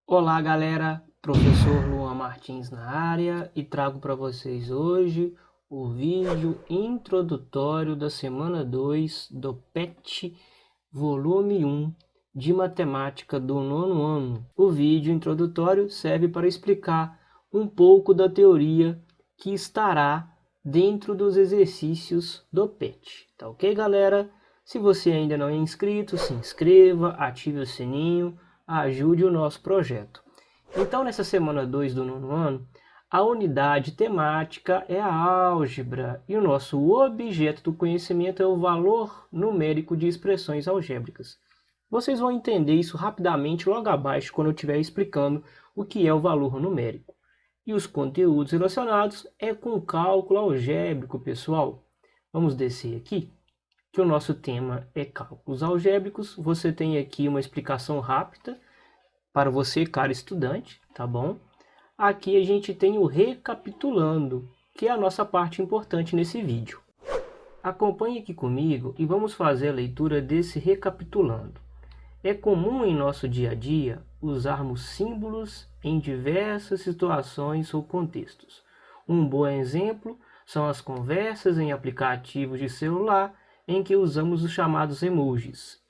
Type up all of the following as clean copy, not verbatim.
Olá galera, professor Luan Martins na área e trago para vocês hoje o vídeo introdutório da semana 2 do PET volume 1 de matemática do nono ano. O vídeo introdutório serve para explicar um pouco da teoria que estará dentro dos exercícios do PET. Tá ok, galera? Se você ainda não é inscrito, se inscreva, ative o sininho, ajude o nosso projeto. Então, nessa semana 2 do nono ano, a unidade temática é a álgebra e o nosso objeto do conhecimento é o valor numérico de expressões algébricas. Vocês vão entender isso rapidamente logo abaixo quando eu estiver explicando o que é o valor numérico. E os conteúdos relacionados é com cálculo algébrico, pessoal. Vamos descer aqui, que o nosso tema é cálculos algébricos. Você tem aqui uma explicação rápida para você, cara estudante, tá bom? Aqui a gente tem o recapitulando, que é a nossa parte importante nesse vídeo. Acompanhe aqui comigo e vamos fazer a leitura desse recapitulando. É comum em nosso dia a dia usarmos símbolos em diversas situações ou contextos. Um bom exemplo são as conversas em aplicativos de celular em que usamos os chamados emojis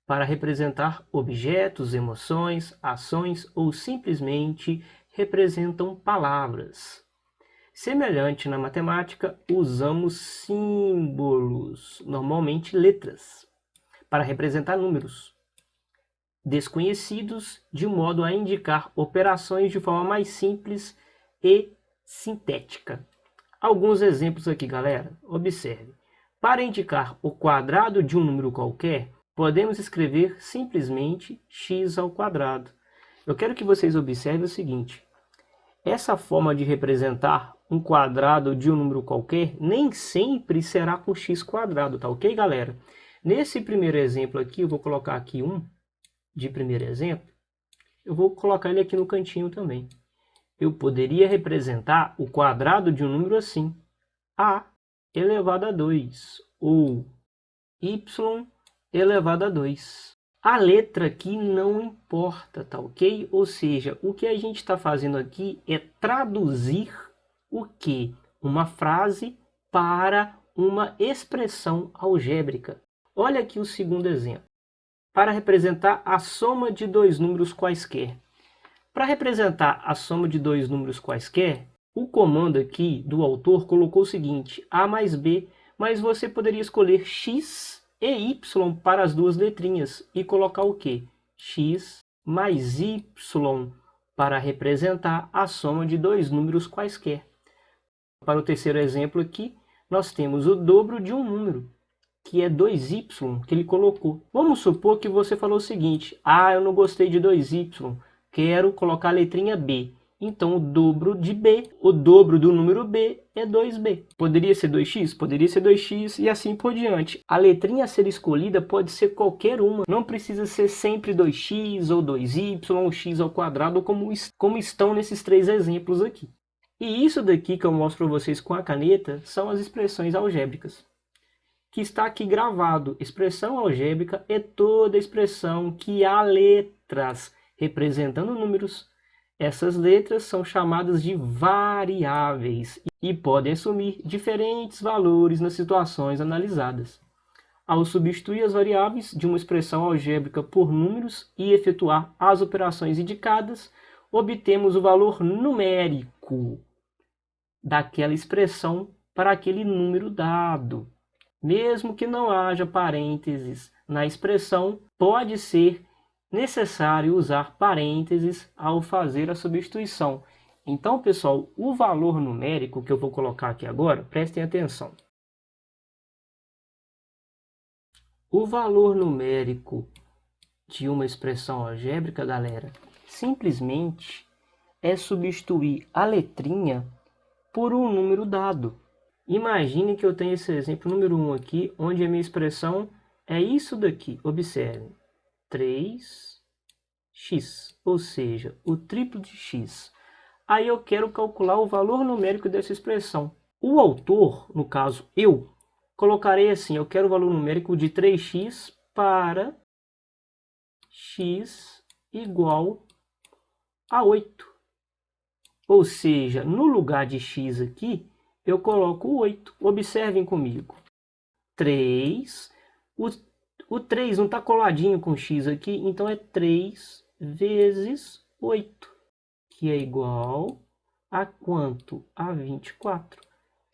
para representar objetos, emoções, ações ou simplesmente representam palavras. Semelhante na matemática, usamos símbolos, normalmente letras, para representar números desconhecidos, de modo a indicar operações de forma mais simples e sintética. Alguns exemplos aqui, galera. Observe. Para indicar o quadrado de um número qualquer, podemos escrever simplesmente x ao quadrado. Eu quero que vocês observem o seguinte. Essa forma de representar um quadrado de um número qualquer nem sempre será com x quadrado, tá ok, galera? Nesse primeiro exemplo aqui, eu vou colocar aqui um de primeiro exemplo. Eu vou colocar ele aqui no cantinho também. Eu poderia representar o quadrado de um número assim. A elevado a 2 ou y elevado a 2. A letra aqui não importa, tá ok? Ou seja, o que a gente está fazendo aqui é traduzir o que? Uma frase para uma expressão algébrica. Olha aqui o segundo exemplo. Para representar a soma de dois números quaisquer. Para representar a soma de dois números quaisquer, o comando aqui do autor colocou o seguinte, A mais B, mas você poderia escolher X e Y para as duas letrinhas e colocar o quê? X mais Y para representar a soma de dois números quaisquer. Para o terceiro exemplo aqui, nós temos o dobro de um número, que é 2y, que ele colocou. Vamos supor que você falou o seguinte, eu não gostei de 2y, quero colocar a letrinha B. Então, o dobro de B, o dobro do número B é 2B. Poderia ser 2x? Poderia ser 2x e assim por diante. A letrinha a ser escolhida pode ser qualquer uma. Não precisa ser sempre 2x ou 2y ou x ao quadrado, como estão nesses três exemplos aqui. E isso daqui que eu mostro para vocês com a caneta são as expressões algébricas, que está aqui gravado. Expressão algébrica é toda expressão que há letras representando números. Essas letras são chamadas de variáveis e podem assumir diferentes valores nas situações analisadas. Ao substituir as variáveis de uma expressão algébrica por números e efetuar as operações indicadas, obtemos o valor numérico daquela expressão para aquele número dado. Mesmo que não haja parênteses na expressão, pode ser necessário usar parênteses ao fazer a substituição. Então, pessoal, o valor numérico que eu vou colocar aqui agora, prestem atenção. O valor numérico de uma expressão algébrica, galera, simplesmente é substituir a letrinha por um número dado. Imagine que eu tenho esse exemplo número 1 aqui, onde a minha expressão é isso daqui. Observe, 3x, ou seja, o triplo de x. Aí eu quero calcular o valor numérico dessa expressão. O autor, no caso eu, colocarei assim, eu quero o valor numérico de 3x para x igual a 8. Ou seja, no lugar de x aqui, eu coloco 8. Observem comigo. 3. O 3 não está coladinho com x aqui, então é 3 vezes 8, que é igual a quanto? A 24.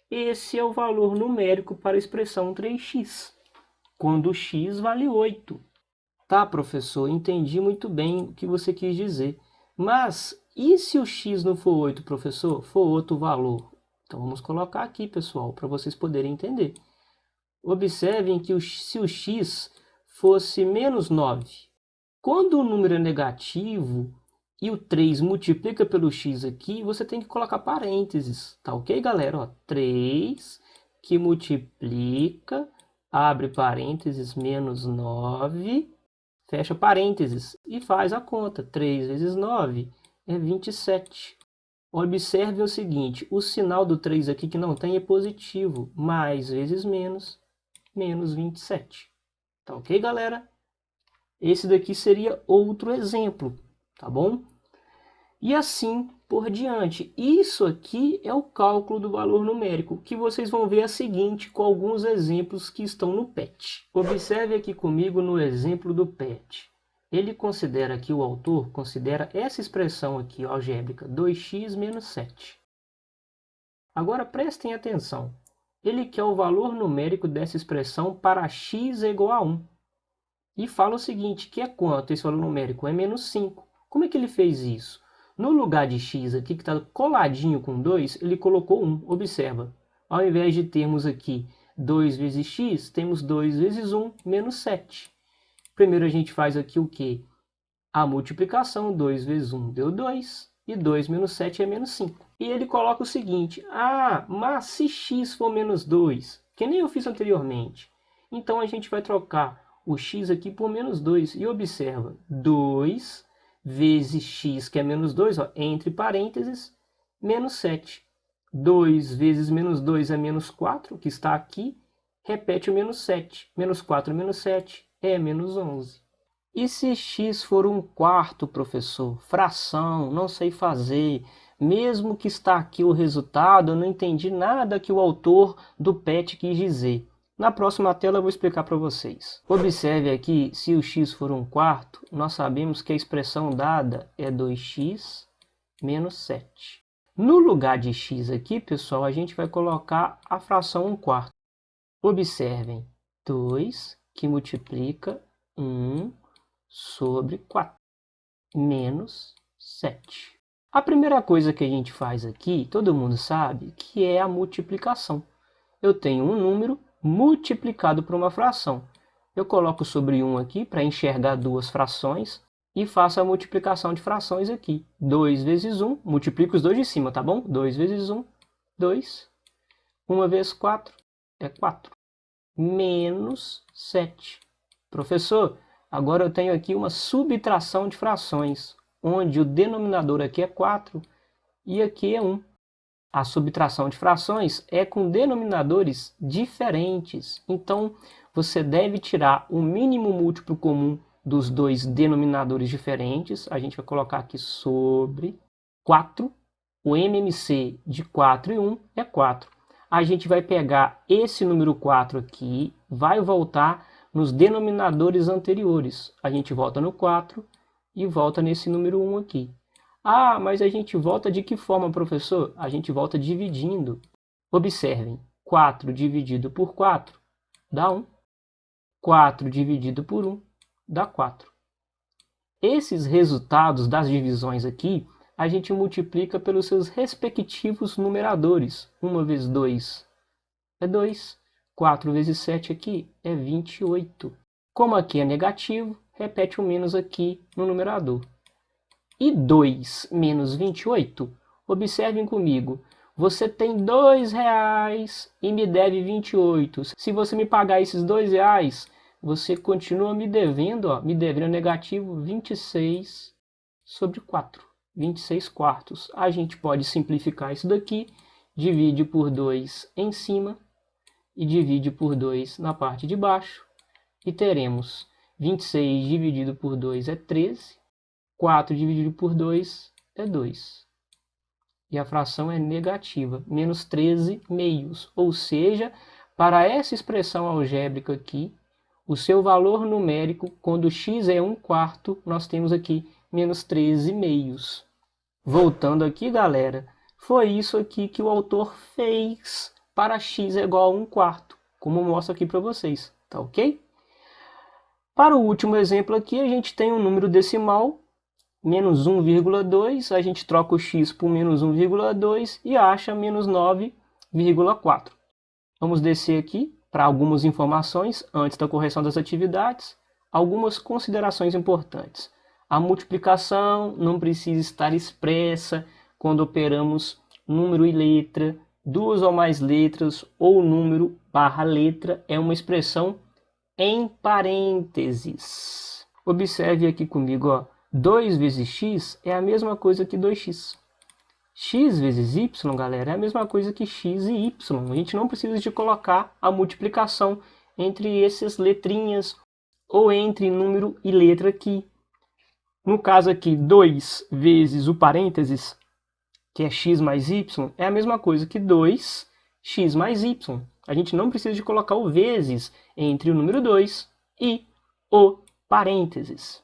Esse é o valor numérico para a expressão 3x, quando x vale 8. Tá, professor, entendi muito bem o que você quis dizer. Mas, e se o x não for 8, professor? For outro valor? Então, vamos colocar aqui, pessoal, para vocês poderem entender. Observem que se o x fosse menos 9, quando o número é negativo e o 3 multiplica pelo x aqui, você tem que colocar parênteses. Tá ok, galera? Ó, 3 que multiplica, abre parênteses, menos 9... fecha parênteses e faz a conta. 3 vezes 9 é 27. Observe o seguinte, o sinal do 3 aqui que não tem é positivo. Mais vezes menos, menos 27. Tá ok, galera? Esse daqui seria outro exemplo, tá bom? E assim por diante. Isso aqui é o cálculo do valor numérico, que vocês vão ver a seguinte com alguns exemplos que estão no PET. Observe aqui comigo no exemplo do PET. Ele considera aqui, o autor considera essa expressão aqui algébrica, 2x menos 7. Agora prestem atenção. Ele quer o valor numérico dessa expressão para x é igual a 1. E fala o seguinte, que é quanto esse valor numérico? É menos 5. Como é que ele fez isso? No lugar de x aqui, que está coladinho com 2, ele colocou 1. Observa, ao invés de termos aqui 2 vezes x, temos 2 vezes 1, menos 7. Primeiro a gente faz aqui o quê? A multiplicação, 2 vezes 1 deu 2, e 2 menos 7 é menos 5. E ele coloca o seguinte, mas se x for menos 2, que nem eu fiz anteriormente, então a gente vai trocar o x aqui por menos 2. E observa, 2 vezes x, que é menos 2, ó, entre parênteses, menos 7. 2 vezes menos 2 é menos 4, que está aqui. Repete o menos 7. Menos 4 menos 7 é menos 11. E se x for 1/4, professor? Fração, não sei fazer. Mesmo que está aqui o resultado, eu não entendi nada que o autor do PET quis dizer. Na próxima tela eu vou explicar para vocês. Observe aqui, se o x for 1/4, nós sabemos que a expressão dada é 2x menos 7. No lugar de x aqui, pessoal, a gente vai colocar a fração 1/4. Observem, 2 que multiplica 1 sobre 4, menos 7. A primeira coisa que a gente faz aqui, todo mundo sabe, que é a multiplicação. Eu tenho um número multiplicado por uma fração. Eu coloco sobre 1 aqui para enxergar duas frações e faço a multiplicação de frações aqui. 2 vezes 1, multiplico os dois de cima, tá bom? 2 vezes 1, 2. 1 vezes 4 é 4. Menos 7. Professor, agora eu tenho aqui uma subtração de frações, onde o denominador aqui é 4 e aqui é 1. A subtração de frações é com denominadores diferentes. Então, você deve tirar o mínimo múltiplo comum dos dois denominadores diferentes. A gente vai colocar aqui sobre 4. O MMC de 4 e 1 é 4. A gente vai pegar esse número 4 aqui, vai voltar nos denominadores anteriores. A gente volta no 4 e volta nesse número 1 aqui. Mas a gente volta de que forma, professor? A gente volta dividindo. Observem, 4 dividido por 4 dá 1. 4 dividido por 1 dá 4. Esses resultados das divisões aqui, a gente multiplica pelos seus respectivos numeradores. 1 vezes 2 é 2. 4 vezes 7 aqui é 28. Como aqui é negativo, repete o menos aqui no numerador. E 2 menos 28, observem comigo, você tem R$2 e me deve 28. Se você me pagar esses R$2, você continua me devendo, me devendo negativo 26 sobre 4, 26 quartos. A gente pode simplificar isso daqui, divide por 2 em cima e divide por 2 na parte de baixo. E teremos 26 dividido por 2 é 13. 4 dividido por 2 é 2. E a fração é negativa, menos 13 meios. Ou seja, para essa expressão algébrica aqui, o seu valor numérico, quando x é 1/4, nós temos aqui menos 13 meios. Voltando aqui, galera, foi isso aqui que o autor fez para x é igual a 1/4, como eu mostro aqui para vocês, tá ok? Para o último exemplo aqui, a gente tem um número decimal, menos 1,2, a gente troca o x por menos 1,2 e acha menos 9,4. Vamos descer aqui para algumas informações antes da correção das atividades, algumas considerações importantes. A multiplicação não precisa estar expressa quando operamos número e letra, duas ou mais letras ou número barra letra é uma expressão em parênteses. Observe aqui comigo, ó, 2 vezes x é a mesma coisa que 2x. X vezes y, galera, é a mesma coisa que x e y. A gente não precisa de colocar a multiplicação entre essas letrinhas ou entre número e letra aqui. No caso aqui, 2 vezes o parênteses, que é x mais y, é a mesma coisa que 2x mais y. A gente não precisa de colocar o vezes entre o número 2 e o parênteses.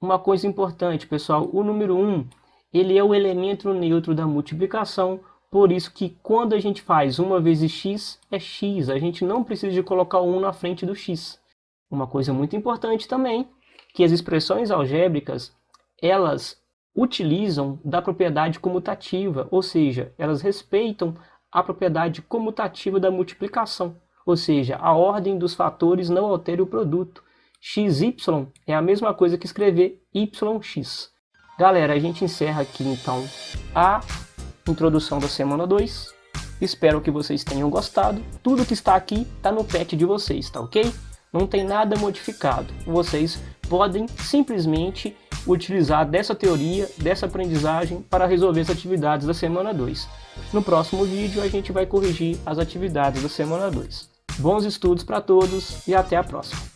Uma coisa importante, pessoal, o número 1, ele é o elemento neutro da multiplicação, por isso que quando a gente faz 1 vezes x, é x. A gente não precisa de colocar o 1 na frente do x. Uma coisa muito importante também, que as expressões algébricas, elas utilizam da propriedade comutativa, ou seja, elas respeitam a propriedade comutativa da multiplicação, ou seja, a ordem dos fatores não altera o produto. XY é a mesma coisa que escrever YX. Galera, a gente encerra aqui então a introdução da semana 2. Espero que vocês tenham gostado. Tudo que está aqui está no pet de vocês, tá ok? Não tem nada modificado. Vocês podem simplesmente utilizar dessa teoria, dessa aprendizagem para resolver as atividades da semana 2. No próximo vídeo a gente vai corrigir as atividades da semana 2. Bons estudos para todos e até a próxima!